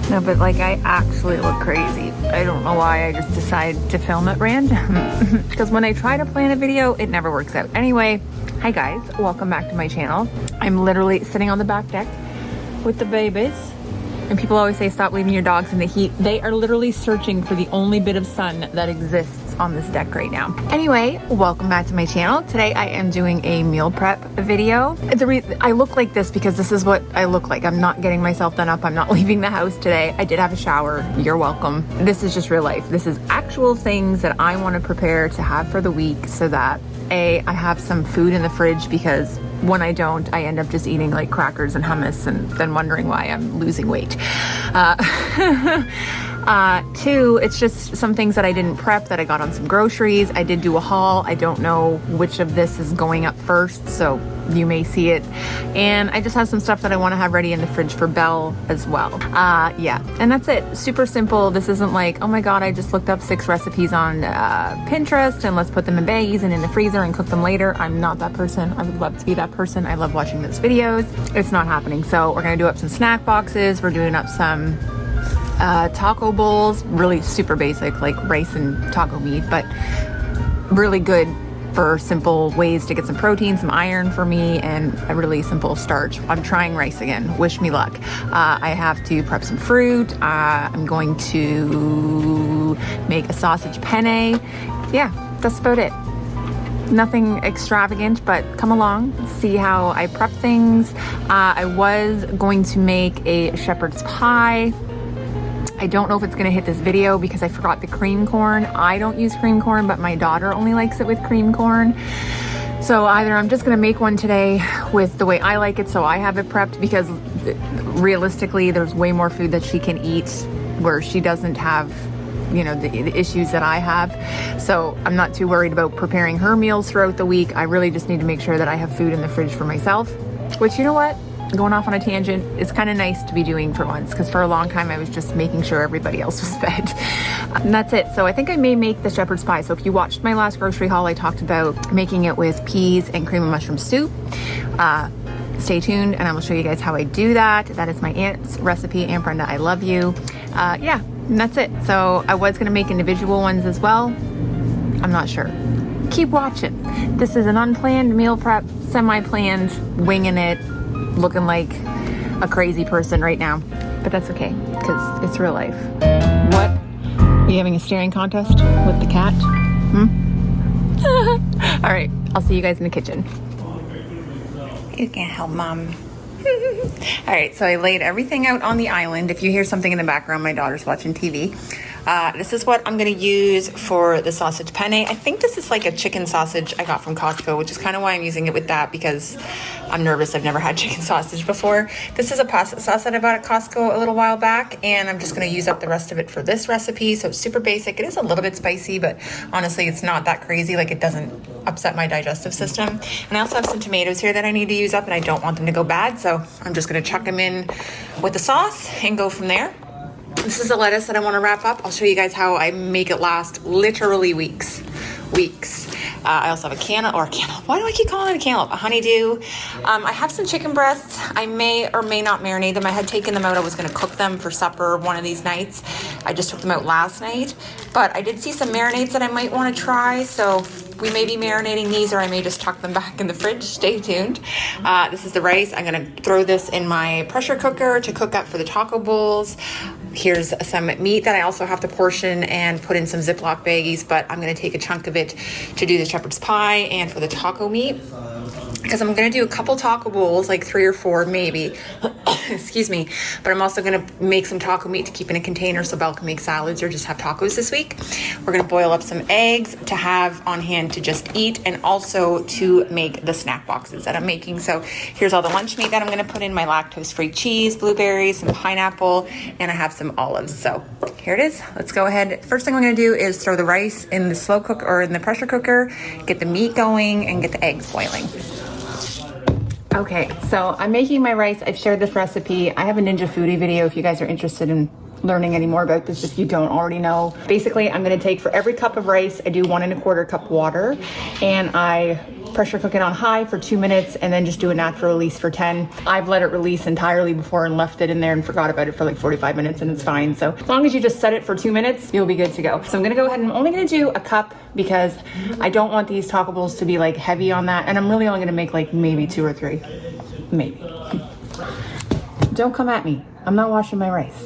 No, but like I actually look crazy. I don't know why I just decided to film at random. Because when I try to plan a video, it never works out. Anyway, hi guys, welcome back to my channel. I'm literally sitting on the back deck with the babies. And people always say stop leaving your dogs in the heat. They are literally searching for the only bit of sun that exists on this deck right now. Anyway, welcome back to my channel. Today I am doing a meal prep video. I look like this because this is what I look like. I'm not getting myself done up. I'm not leaving the house today. I did have a shower. You're welcome. This is just real life. This is actual things that I want to prepare to have for the week so that I have some food in the fridge, because when I don't, I end up just eating like crackers and hummus and then wondering why I'm losing weight. Two, it's just some things that I didn't prep that I got on some groceries. I did do a haul. I don't know which of this is going up first, so you may see it. And I just have some stuff that I want to have ready in the fridge for Belle as well. Yeah, and that's it. Super simple. This isn't like, oh my God, I just looked up 6 recipes on Pinterest and let's put them in baggies and in the freezer and cook them later. I'm not that person. I would love to be that person. I love watching those videos. It's not happening. So we're going to do up some snack boxes. We're doing up some taco bowls, really super basic, like rice and taco meat, but really good for simple ways to get some protein, some iron for me, and a really simple starch. I'm trying rice again. Wish me luck. I have to prep some fruit. I'm going to make a sausage penne. Yeah, that's about it. Nothing extravagant, but come along, see how I prep things. I was going to make a shepherd's pie. I don't know if it's gonna hit this video because I forgot the cream corn. I don't use cream corn, but my daughter only likes it with cream corn. So either I'm just gonna make one today with the way I like it, so I have it prepped, because realistically, there's way more food that she can eat where she doesn't have, you know, the issues that I have. So I'm not too worried about preparing her meals throughout the week. I really just need to make sure that I have food in the fridge for myself, which, you know what? Going off on a tangent, is kind of nice to be doing for once, because for a long time I was just making sure everybody else was fed. And that's it. So I think I may make the shepherd's pie. So if you watched my last grocery haul, I talked about making it with peas and cream of mushroom soup. Stay tuned and I will show you guys how I do that. That is my aunt's recipe. Aunt Brenda, I love you. Yeah, and that's it. So I was gonna make individual ones as well. I'm not sure. Keep watching. This is an unplanned meal prep, semi-planned, winging it, looking like a crazy person right now, but that's okay because it's real life. What? Are you having a staring contest with the cat? All right, I'll see you guys in the kitchen. You can't help mom. All right, so I laid everything out on the island. If you hear something in the background, my daughter's watching TV. This is what I'm gonna use for the sausage penne. I think this is like a chicken sausage I got from Costco, which is kind of why I'm using it with that, because I'm nervous. I've never had chicken sausage before. This is a pasta sauce that I bought at Costco a little while back, and I'm just gonna use up the rest of it for this recipe. So it's super basic. It is a little bit spicy, but honestly, it's not that crazy. Like, it doesn't upset my digestive system. And I also have some tomatoes here that I need to use up, and I don't want them to go bad. So I'm just gonna chuck them in with the sauce and go from there. This is a lettuce that I want to wrap up. I'll show you guys how I make it last literally weeks. I also have a cantaloupe. Why do I keep calling it a cantaloupe? A honeydew. I have some chicken breasts. I may or may not marinate them. I had taken them out. I was going to cook them for supper one of these nights. I just took them out last night. But I did see some marinades that I might want to try. So we may be marinating these, or I may just tuck them back in the fridge. Stay tuned. This is the rice. I'm going to throw this in my pressure cooker to cook up for the taco bowls. Here's some meat that I also have to portion and put in some Ziploc baggies, but I'm going to take a chunk of it to do the shepherd's pie and for the taco meat, because I'm going to do a couple taco bowls, like 3 or 4 maybe. Excuse me. But I'm also going to make some taco meat to keep in a container so Belle can make salads or just have tacos this week. We're going to boil up some eggs to have on hand to just eat, and also to make the snack boxes that I'm making. So here's all the lunch meat that I'm going to put in: my lactose-free cheese, blueberries, some pineapple, and I have some olives. So here it is. Let's go ahead. First thing I'm going to do is throw the rice in the slow cook or in the pressure cooker, get the meat going, and get the eggs boiling. Okay, so I'm making my rice. I've shared this recipe. I have a Ninja Foodie video if you guys are interested in learning any more about this, if you don't already know. Basically, I'm gonna take, for every cup of rice, I do 1 1/4 cup water, and I pressure cook it on high for 2 minutes, and then just do a natural release for 10. I've let it release entirely before and left it in there and forgot about it for like 45 minutes, and it's fine. So as long as you just set it for 2 minutes, you'll be good to go. So I'm gonna go ahead and I'm only gonna do a cup because I don't want these taco bowls to be like heavy on that, and I'm really only gonna make like maybe 2 or 3, maybe. Don't come at me. I'm not washing my rice.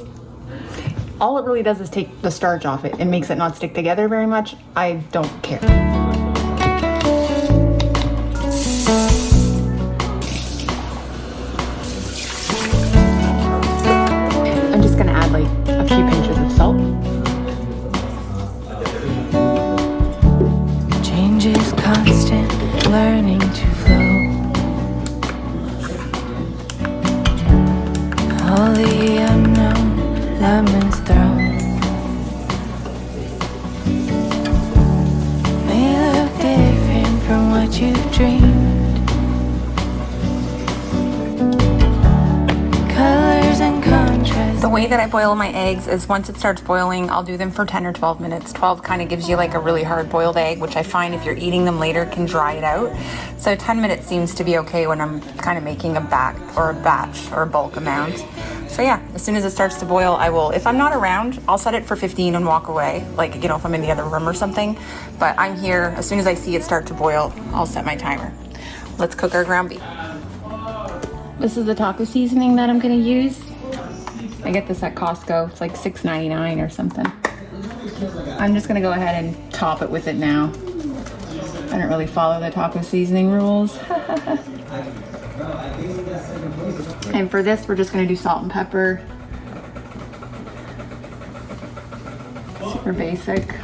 All it really does is take the starch off it and makes it not stick together very much. I don't care. I'm just gonna add like a few pinches of salt. Change is constant, learning to flow. All the unknown, lemons thrown. May look different from what you've dreamed. Colors and contrasts. The way that I boil my eggs is once it starts boiling, I'll do them for 10 or 12 minutes. 12 kind of gives you like a really hard boiled egg, which I find if you're eating them later can dry it out. So 10 minutes seems to be okay when I'm kind of making a batch or a bulk amount. So yeah, as soon as it starts to boil, I will, if I'm not around, I'll set it for 15 and walk away. Like, you know, if I'm in the other room or something. But I'm here, as soon as I see it start to boil, I'll set my timer. Let's cook our ground beef. This is the taco seasoning that I'm gonna use. I get this at Costco. It's like $6.99 or something. I'm just gonna go ahead and top it with it now. I don't really follow the taco seasoning rules. And for this, we're just gonna do salt and pepper. Super basic.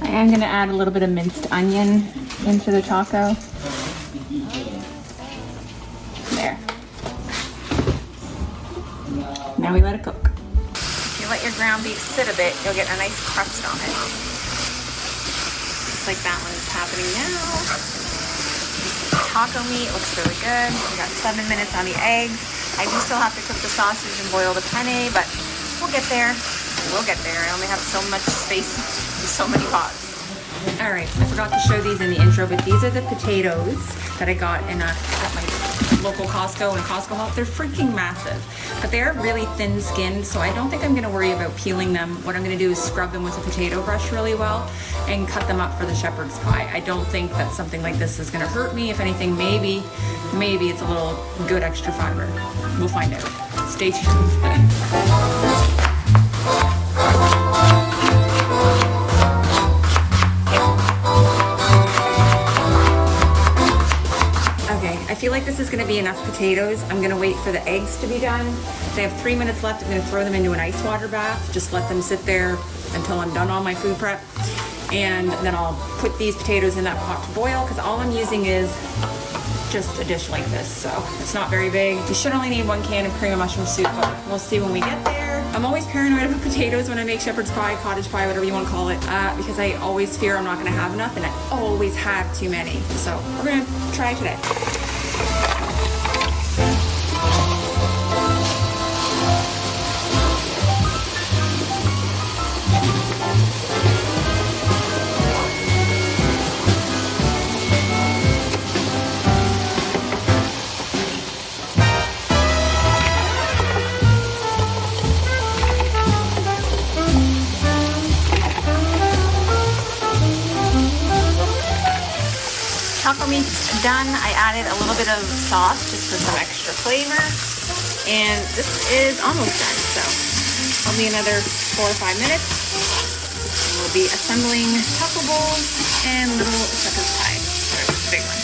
I am gonna add a little bit of minced onion into the taco. There. Now we let it cook. If you let your ground beef sit a bit, you'll get a nice crust on it. Just like that one is happening now. Taco meat looks really good. We got 7 minutes on the eggs. I do still have to cook the sausage and boil the penne, but we'll get there. We'll get there. I only have so much space and so many pots. All right, I forgot to show these in the intro, but these are the potatoes that I got at my local Costco and Costco Help. They're freaking massive, but they're really thin skinned, so I don't think I'm gonna worry about peeling them. What I'm gonna do is scrub them with a potato brush really well and cut them up for the shepherd's pie. I don't think that something like this is gonna hurt me. If anything, maybe it's a little good extra fiber. We'll find out. Stay tuned. I feel like this is gonna be enough potatoes. I'm gonna wait for the eggs to be done. They have 3 minutes left. I'm gonna throw them into an ice water bath. Just let them sit there until I'm done all my food prep. And then I'll put these potatoes in that pot to boil, because all I'm using is just a dish like this, so it's not very big. You should only need 1 can of cream of mushroom soup, but we'll see when we get there. I'm always paranoid about potatoes when I make shepherd's pie, cottage pie, whatever you want to call it, because I always fear I'm not gonna have enough, and I always have too many. So we're gonna try today. Taco meat's done. I added a little bit of sauce just for some extra flavor. And this is almost done, so I'll be another 4 or 5 minutes. And we'll be assembling taco bowls and little shepherd's pie. Sorry, big one.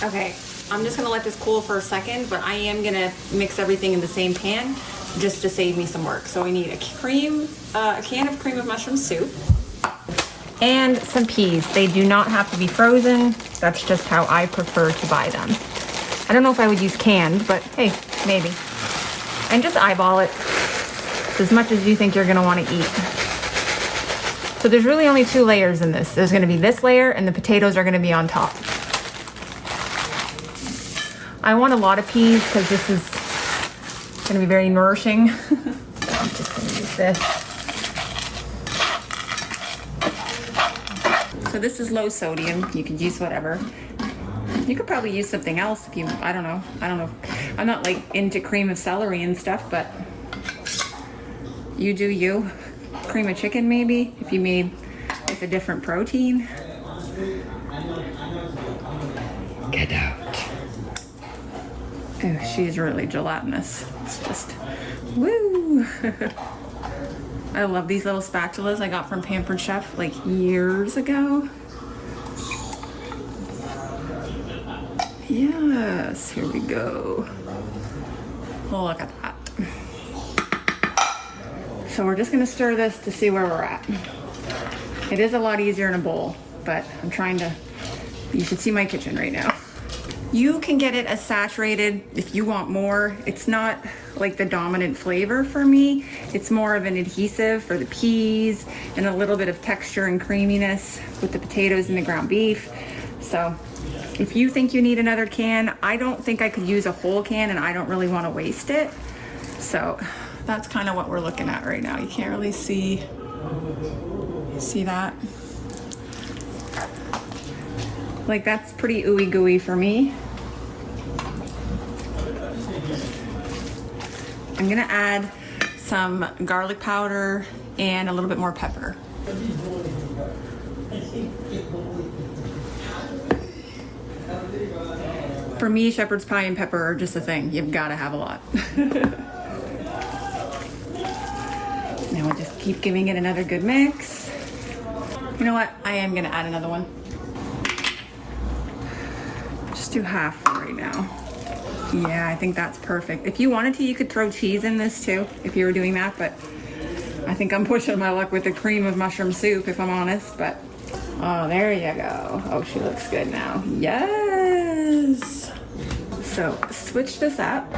Okay, I'm just gonna let this cool for a second, but I am gonna mix everything in the same pan just to save me some work. So we need a can of cream of mushroom soup. and some peas. They do not have to be frozen. That's just how I prefer to buy them. I don't know if I would use canned, but hey, maybe. And just eyeball it as much as you think you're gonna wanna eat. So there's really only 2 layers in this. There's gonna be this layer and the potatoes are gonna be on top. I want a lot of peas because this is gonna be very nourishing. So I'm just gonna use this. So this is low sodium. You could use whatever. You could probably use something else if you, I don't know. I'm not like into cream of celery and stuff, but you do you. Cream of chicken maybe, if you made with a different protein. Get out. Oh, she's really gelatinous. It's just, woo. I love these little spatulas I got from Pampered Chef like years ago. Yes, here we go. Look at that. So we're just gonna stir this to see where we're at. It is a lot easier in a bowl, but I'm trying to, you should see my kitchen right now. You can get it as saturated if you want more. It's not like the dominant flavor for me. It's more of an adhesive for the peas and a little bit of texture and creaminess with the potatoes and the ground beef. So if you think you need another can, I don't think I could use a whole can and I don't really want to waste it. So that's kind of what we're looking at right now. You can't really see that? Like that's pretty ooey gooey for me. I'm gonna add some garlic powder and a little bit more pepper. For me, shepherd's pie and pepper are just a thing. You've gotta have a lot. Now we'll just keep giving it another good mix. You know what? I am gonna add another one. Just do half for right now. Yeah, I think that's perfect. If you wanted to, you could throw cheese in this too, if you were doing that, but I think I'm pushing my luck with the cream of mushroom soup, if I'm honest, but oh, there you go. Oh, she looks good now. Yes. So switch this up.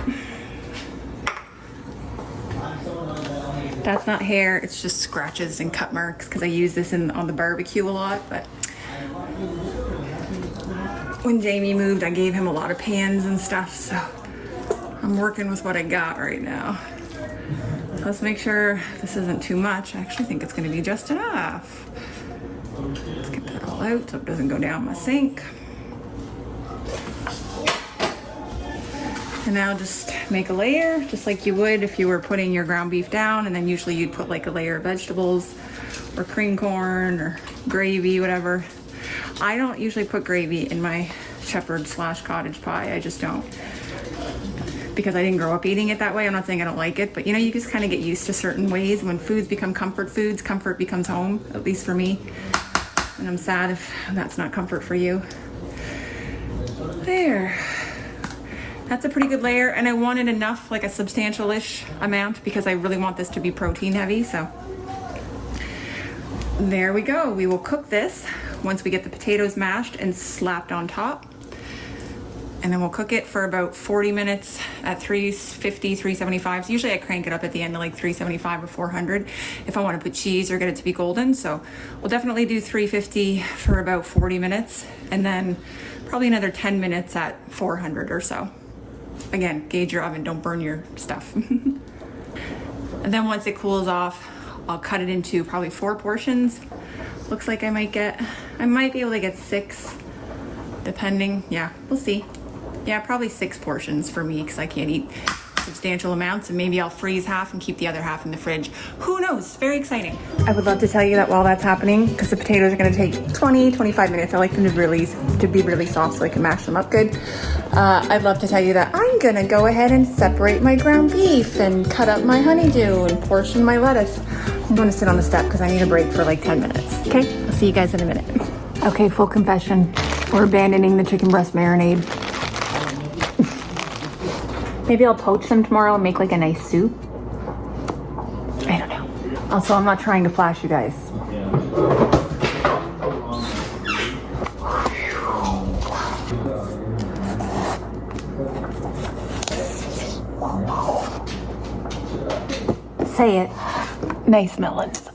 That's not hair, it's just scratches and cut marks because I use this on the barbecue a lot, but when Jamie moved, I gave him a lot of pans and stuff, so I'm working with what I got right now. So let's make sure this isn't too much. I actually think it's gonna be just enough. Let's get that all out so it doesn't go down my sink. And now just make a layer, just like you would if you were putting your ground beef down, and then usually you'd put like a layer of vegetables or cream corn or gravy, whatever. I don't usually put gravy in my shepherd/cottage pie. I just don't, because I didn't grow up eating it that way. I'm not saying I don't like it, but you know, you just kind of get used to certain ways. When foods become comfort foods, comfort becomes home, at least for me. And I'm sad if that's not comfort for you. There. That's a pretty good layer, and I wanted enough, like a substantial-ish amount, because I really want this to be protein heavy, so. There we go. We will cook this once we get the potatoes mashed and slapped on top. And then we'll cook it for about 40 minutes at 350, 375. So usually I crank it up at the end to like 375 or 400 if I want to put cheese or get it to be golden. So we'll definitely do 350 for about 40 minutes, and then probably another 10 minutes at 400 or so. Again, gauge your oven, don't burn your stuff. And then once it cools off, I'll cut it into probably 4 portions. Looks like I might be able to get 6, depending. Yeah, we'll see. Yeah, probably 6 portions for me because I can't eat substantial amounts, and maybe I'll freeze half and keep the other half in the fridge. Who knows? Very exciting. I would love to tell you that while that's happening, because the potatoes are going to take 20-25 minutes. I like them to be really soft so I can mash them up good. I'd love to tell you that I'm going to go ahead and separate my ground beef and cut up my honeydew and portion my lettuce. I'm going to sit on the step because I need a break for like 10 minutes. Okay, I'll see you guys in a minute. Okay, full confession. We're abandoning the chicken breast marinade. Maybe I'll poach them tomorrow and make like a nice soup. I don't know. Also, I'm not trying to flash you guys. Say it. Nice melons.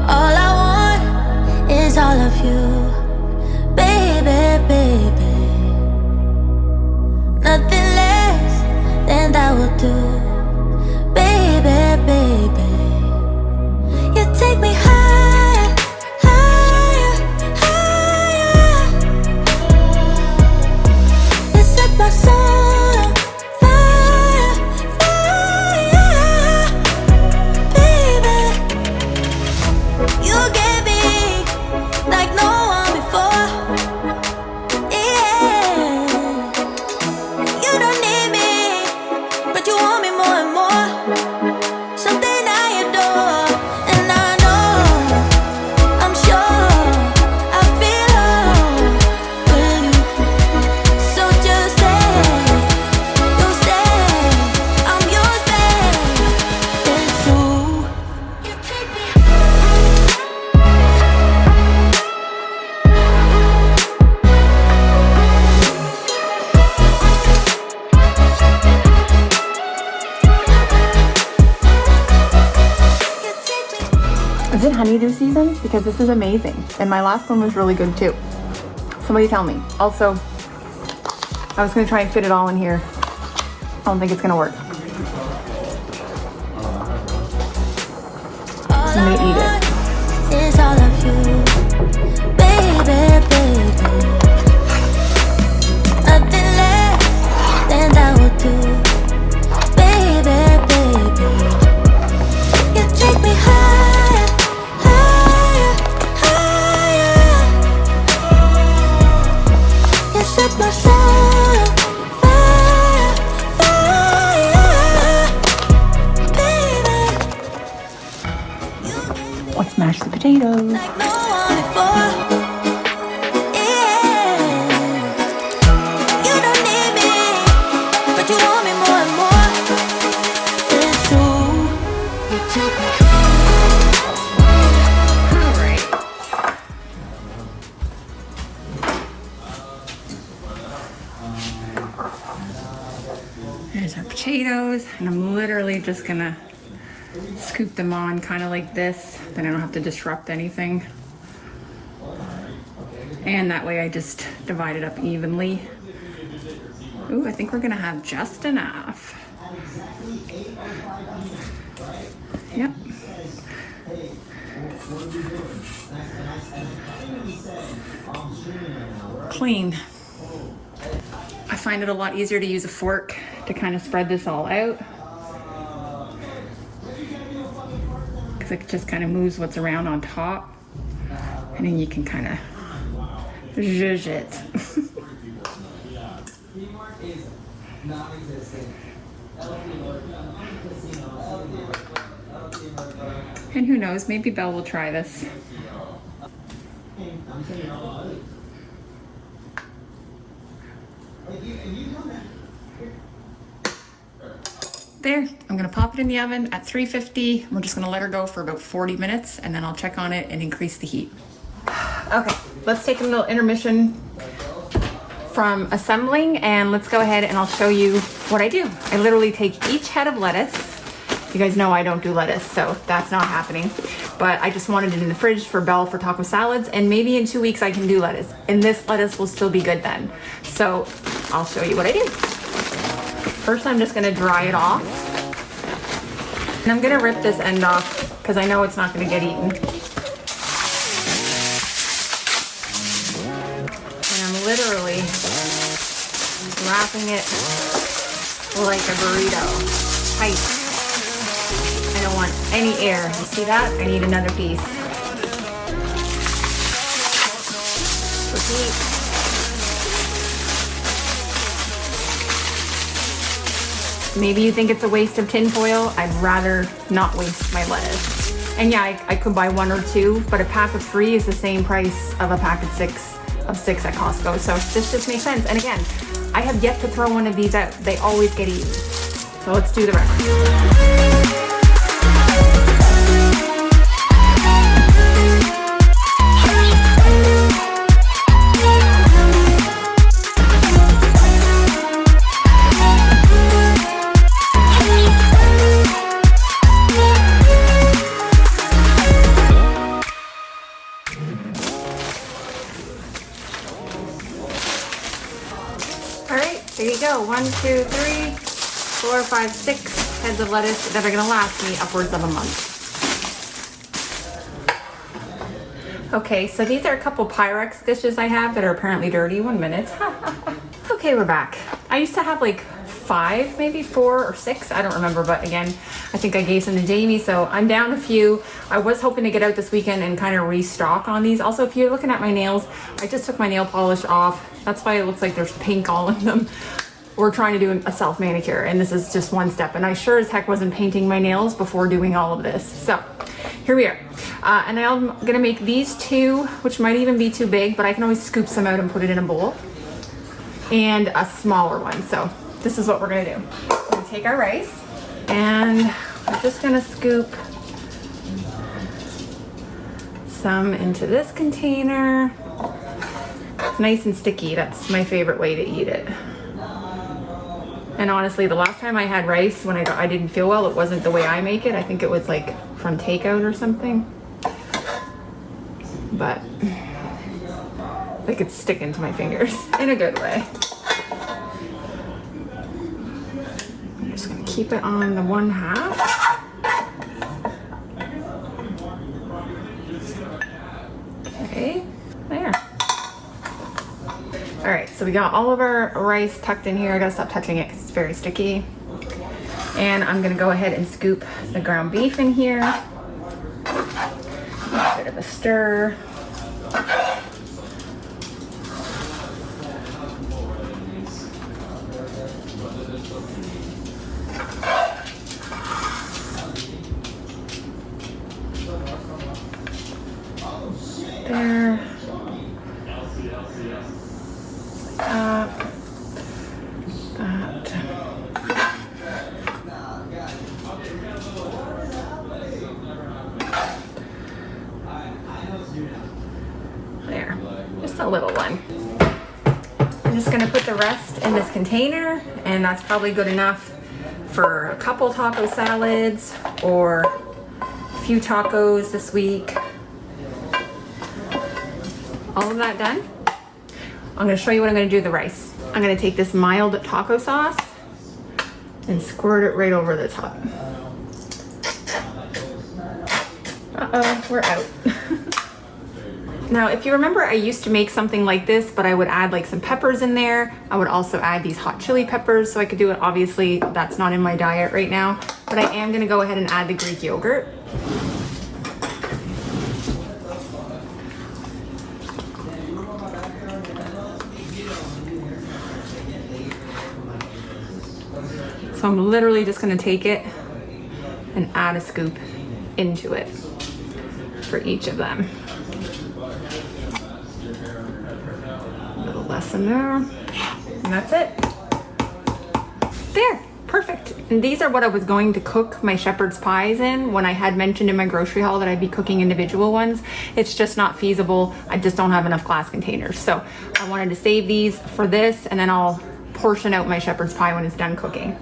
All I want is all of you, baby, baby. Nothing less than that will do, baby, baby. You take me higher, higher, higher. You set my soul on fire, fire, baby. You get me like no one before, yeah. You don't need me, but you want me more and more. Something I adore, and I know, I'm sure, I feel love with you. So just stay, you'll stay, I'm yours, babe. It's true. You take me. Is it honeydew season? Because this is amazing. And my last one was really good too. Somebody tell me. Also, I was gonna try and fit it all in here. I don't think it's gonna work. I'm gonna eat it. Is all of you, baby, baby. Nothing less than that will do, baby, baby. You take me higher, higher, higher. You set my soul on fire, fire, baby. Let's mash the potatoes. Like no one before, yeah. You don't need me, but you want me more and more. It's true. You take me. All right. There's our potatoes, and I'm literally just gonna scoop them on kind of like this, then I don't have to disrupt anything. And that way I just divide it up evenly. Ooh, I think we're gonna have just enough. Yep. Clean. I find it a lot easier to use a fork to kind of spread this all out, because it just kind of moves what's around on top, and then you can kind of zhuzh it. And who knows, maybe Belle will try this. There, I'm gonna pop it in the oven at 350. We're just gonna let her go for about 40 minutes, and then I'll check on it and increase the heat. Okay, let's take a little intermission from assembling, and let's go ahead and I'll show you what I do. I literally take each head of lettuce. You guys know I don't do lettuce, so that's not happening. But I just wanted it in the fridge for Belle for taco salads, and maybe in 2 weeks I can do lettuce, and this lettuce will still be good then. So I'll show you what I do. First, I'm just gonna dry it off. And I'm gonna rip this end off because I know it's not gonna get eaten. And I'm literally wrapping it like a burrito, tight. I don't want any air. You see that? I need another piece. Repeat. Maybe you think it's a waste of tin foil. I'd rather not waste my lettuce. And yeah, I could buy 1 or 2, but a pack of 3 is the same price of a pack of 6 at Costco. So this just makes sense. And again, I have yet to throw one of these out. They always get eaten. So let's do the rest. There you go. 1, 2, 3, 4, 5, 6 heads of lettuce that are gonna last me upwards of a month. Okay, so these are a couple Pyrex dishes I have that are apparently dirty. 1 minute. Okay, we're back. I used to have like 5, maybe 4 or 6. I don't remember, but again, I think I gave some to Jamie, so I'm down a few. I was hoping to get out this weekend and kind of restock on these. Also, if you're looking at my nails, I just took my nail polish off. That's why it looks like there's pink all in them. We're trying to do a self manicure, and this is just one step. And I sure as heck wasn't painting my nails before doing all of this. So here we are. And I'm gonna make these 2, which might even be too big, but I can always scoop some out and put it in a bowl. And a smaller one. So this is what we're gonna do. We're gonna take our rice and we're just gonna scoop some into this container. It's nice and sticky. That's my favorite way to eat it. And honestly, the last time I had rice when I didn't feel well, it wasn't the way I make it. I think it was like from takeout or something. But like it's sticking to my fingers in a good way. I'm just gonna keep it on the 1/2. Okay, there. All right, so we got all of our rice tucked in here. I gotta stop touching it because it's very sticky. And I'm gonna go ahead and scoop the ground beef in here. A bit of a stir. There. That. There. Just a little one. I'm just gonna put the rest in this container, and that's probably good enough for a couple taco salads or a few tacos this week. All of that done. I'm gonna show you what I'm gonna do with the rice. I'm gonna take this mild taco sauce and squirt it right over the top. Uh-oh, we're out. Now, if you remember, I used to make something like this, but I would add like some peppers in there. I would also add these hot chili peppers so I could do it. Obviously, that's not in my diet right now, but I am gonna go ahead and add the Greek yogurt. So I'm literally just gonna take it and add a scoop into it for each of them. A little less in there, and that's it. There, perfect. And these are what I was going to cook my shepherd's pies in when I had mentioned in my grocery haul that I'd be cooking individual ones. It's just not feasible. I just don't have enough glass containers. So I wanted to save these for this, and then I'll portion out my shepherd's pie when it's done cooking.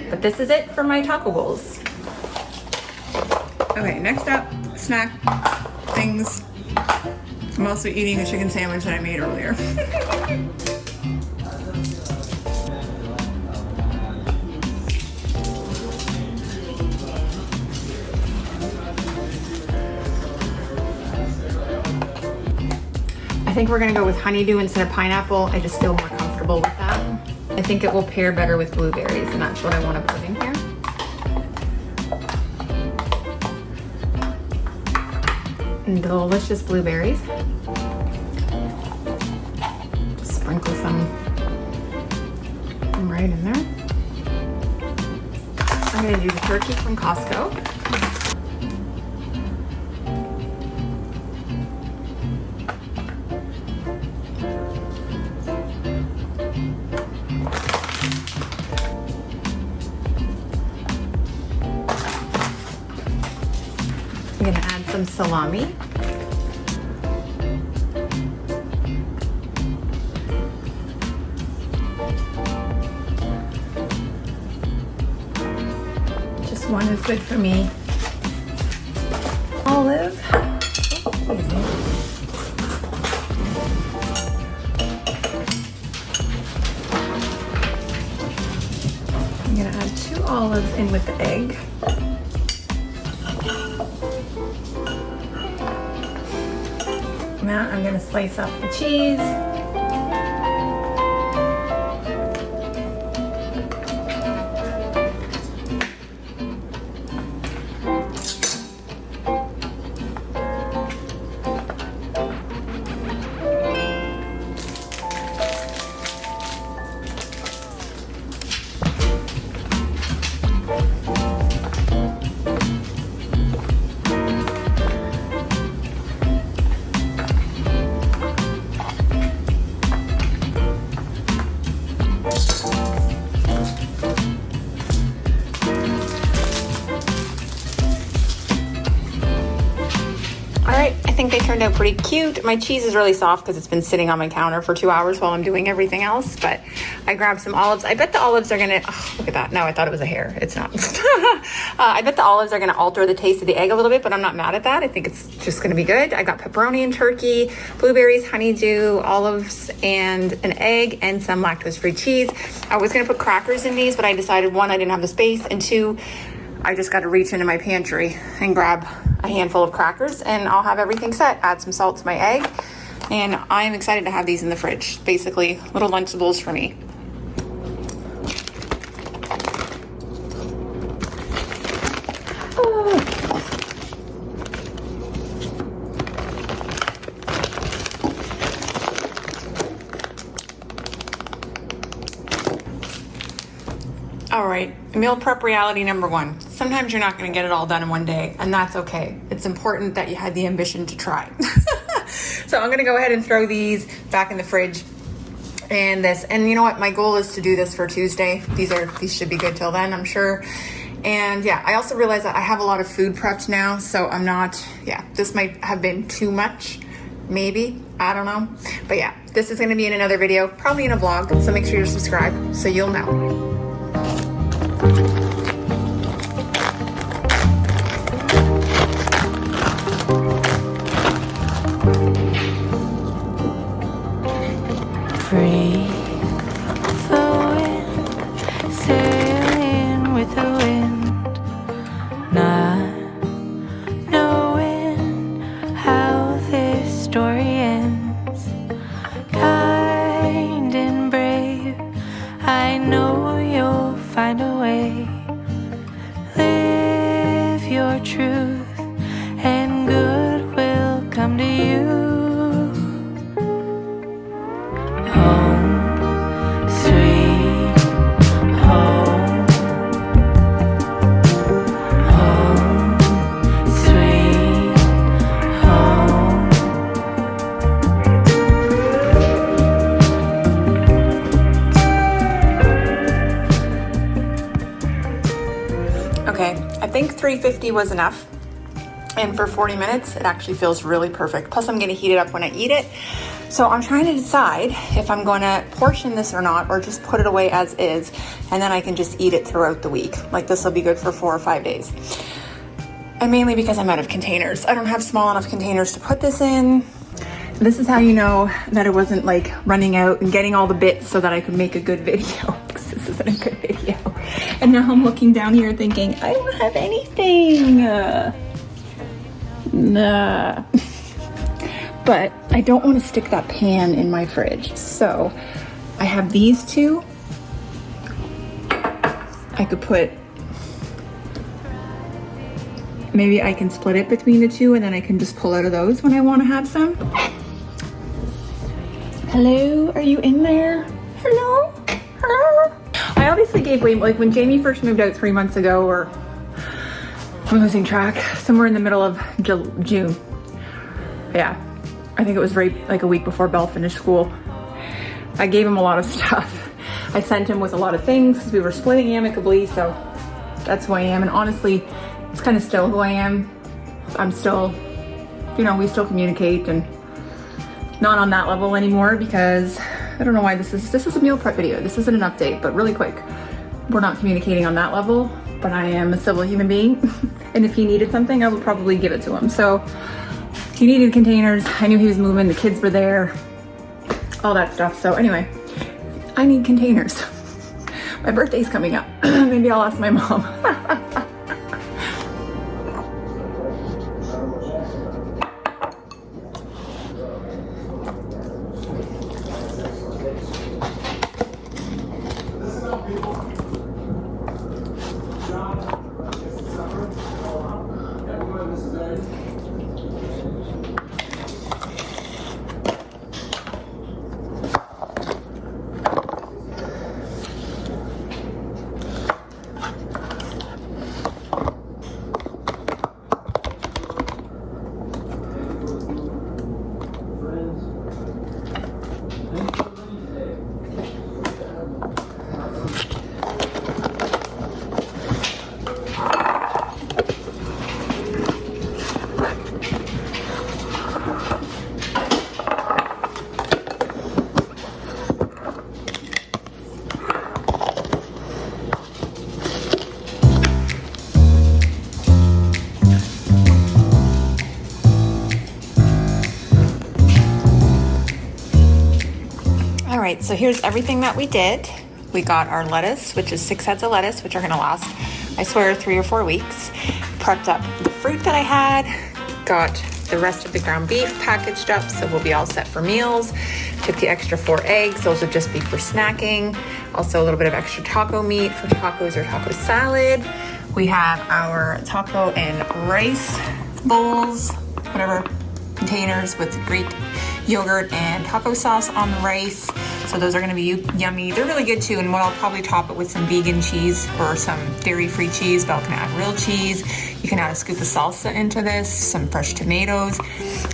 But this is it for my taco bowls. Okay, next up, snack things. I'm also eating a chicken sandwich that I made earlier. I think we're gonna go with honeydew instead of pineapple. I just feel more comfortable with that. I think it will pair better with blueberries, and that's what I want to put in here. And delicious blueberries. Just sprinkle some right in there. I'm going to do the turkey from Costco. I'm gonna add some salami. Just one is good for me. Olive. olives in with the egg. Now I'm gonna slice up the cheese. I think they turned out pretty cute. My cheese is really soft because it's been sitting on my counter for 2 hours while I'm doing everything else, but I grabbed some olives. I bet the olives are gonna, oh, look at that. No, I thought it was a hair. It's not. I bet the olives are gonna alter the taste of the egg a little bit, but I'm not mad at that. I think it's just gonna be good. I got pepperoni and turkey, blueberries, honeydew, olives, and an egg, and some lactose-free cheese. I was gonna put crackers in these, but I decided, one, I didn't have the space, and two, I just got to reach into my pantry and grab a handful of crackers and I'll have everything set. Add some salt to my egg, and I'm excited to have these in the fridge. Basically, little Lunchables for me. All right, meal prep reality number one. Sometimes you're not gonna get it all done in one day, and that's okay. It's important that you had the ambition to try. So I'm gonna go ahead and throw these back in the fridge and this. And you know what? My goal is to do this for Tuesday. These should be good till then, I'm sure. And yeah, I also realized that I have a lot of food prepped now, so I'm not, yeah, this might have been too much, maybe, I don't know. But yeah, this is gonna be in another video, probably in a vlog, so make sure you're subscribed so you'll know. Free flowing, sailing with the wind, not knowing how this story ends. Kind and brave, I know you'll find a way. Live your truth, and good will come to you. Okay, I think 350 was enough. And for 40 minutes, it actually feels really perfect. Plus I'm gonna heat it up when I eat it. So I'm trying to decide if I'm gonna portion this or not, or just put it away as is, and then I can just eat it throughout the week. Like this will be good for 4 or 5 days. And mainly because I'm out of containers. I don't have small enough containers to put this in. This is how you know that it wasn't like running out and getting all the bits so that I could make a good video, because this isn't a good video. And now I'm looking down here thinking, I don't have anything. Nah. But I don't want to stick that pan in my fridge. So I have these two. I could put, maybe I can split it between the two and then I can just pull out of those when I want to have some. Hello, are you in there? Hello? Hello? I obviously gave way, like when Jamie first moved out 3 months ago, or I'm losing track, somewhere in the middle of June. Yeah, I think it was right like a week before Belle finished school. I gave him a lot of stuff. I sent him with a lot of things because we were splitting amicably, so that's who I am. And honestly, it's kind of still who I am. I'm still, you know, we still communicate, and not on that level anymore because I don't know why this is a meal prep video. This isn't an update, but really quick. We're not communicating on that level, but I am a civil human being. And if he needed something, I would probably give it to him. So he needed containers. I knew he was moving, the kids were there, all that stuff. So anyway, I need containers. My birthday's coming up. Maybe I'll ask my mom. All right, so here's everything that we did. We got our lettuce, which is 6 heads of lettuce, which are gonna last, I swear, 3 or 4 weeks. Prepped up the fruit that I had, got the rest of the ground beef packaged up, so we'll be all set for meals. Took the extra 4 eggs, those would just be for snacking. Also a little bit of extra taco meat for tacos or taco salad. We have our taco and rice bowls, whatever, containers with Greek yogurt and taco sauce on the rice. So those are gonna be yummy. They're really good too, and what I'll probably top it with some vegan cheese or some dairy-free cheese. Belle can add real cheese. You can add a scoop of salsa into this, some fresh tomatoes.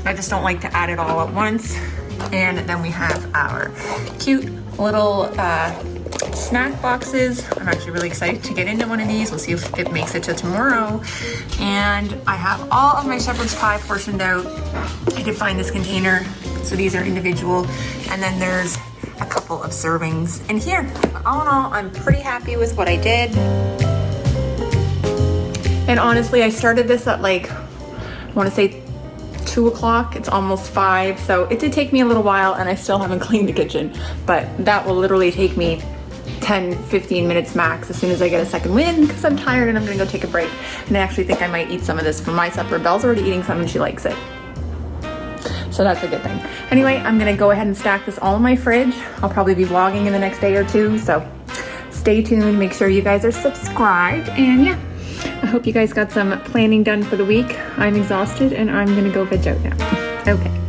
I just don't like to add it all at once. And then we have our cute little snack boxes. I'm actually really excited to get into one of these. We'll see if it makes it to tomorrow. And I have all of my shepherd's pie portioned out. I did find this container, so these are individual. And then there's a couple of servings in here. But all in all, I'm pretty happy with what I did. And honestly, I started this at like, I want to say 2 o'clock. It's almost 5, so it did take me a little while, and I still haven't cleaned the kitchen, but that will literally take me 10-15 minutes max as soon as I get a second wind, because I'm tired and I'm gonna go take a break. And I actually think I might eat some of this for my supper. Belle's already eating some and she likes it, so that's a good thing. Anyway, I'm gonna go ahead and stack this all in my fridge. I'll probably be vlogging in the next day or two, so stay tuned. Make sure you guys are subscribed, and yeah, I hope you guys got some planning done for the week. I'm exhausted and I'm gonna go veg out now. Okay.